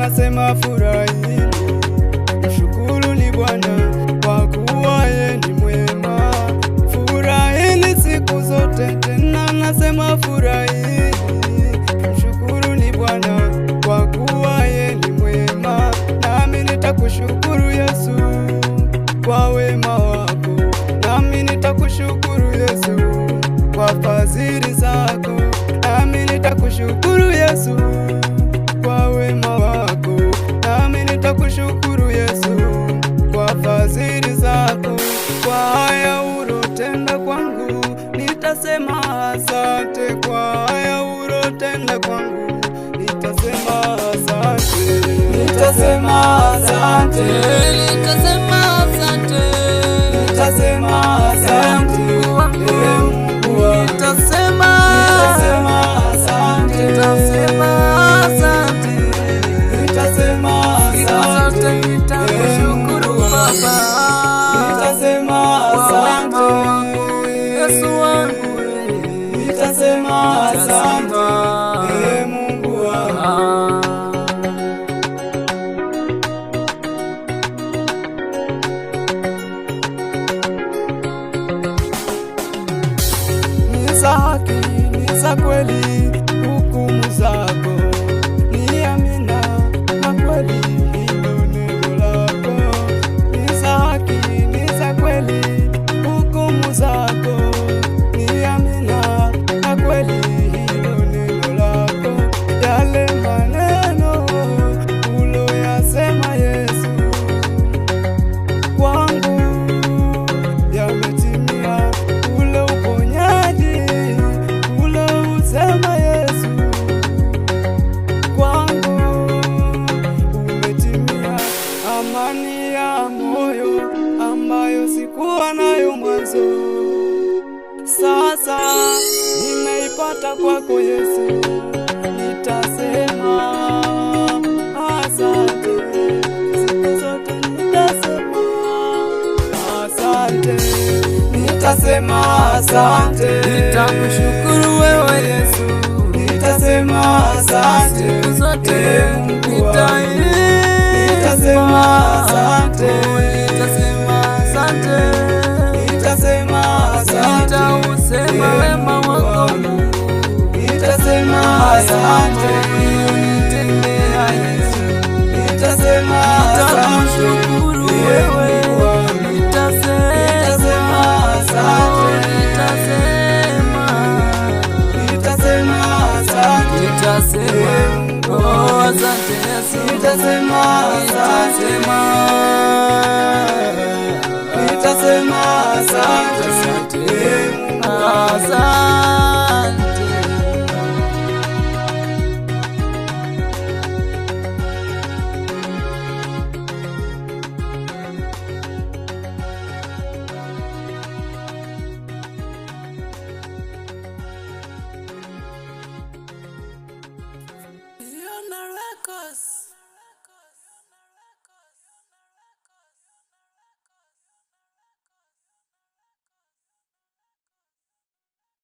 nasema furahini, mshukuruni Bwana kwa kuwa yeye ni mwema. Furahini siku zote, tena nasema furahini, mshukuruni Bwana kwa kuwa yeye ni mwema. Nami nitakushukuru Yesu kwa wema wako, nami nitakushukuru Yesu kwa fadhili zako, nami nitakushukuru Yesu kwa wema wako, nami nitakushukuru Yesu kwa fadhili zako. Kwa haya ulotenda kwangu nitasema asante, kwa haya ulotenda kwangu nitasema asante, nitasema asante, nitasema asante, nitasema asante, nitasema asante, nitasema asante, nitasema asante, nitakushukuru Baba, nitasema asante Yesu wangu, nitasema asante Mungu wangu. Ni za haki, ni za kweli hukumu zako, ni amina na kweli hilo neno lako. Ni za haki, ni za kweli hukumu zako, ni amina na kweli hilo neno lako. Yale maneno uloyasema Yesu kwangu yametimia, ule uponyaji ulousema Yesu kwangu umetimia. Amani ya moyo ambayo sikuwa nayo mwanzo, sasa nimeipata kwako Yesu. Nitasema asante siku zote, nitasema asante, nitasema asante, nitakushukuru wewe Yesu, nitasema asante siku zote, nitasema asante, nitasema asante, nitasema asante, nitausema wema wako, nitasema asante unitendea Yesu, nitasema asante wewe, nitasema asante, nitasema asante, nitasema oh asante Yesu, nitasema asante, nitasema asante, asante.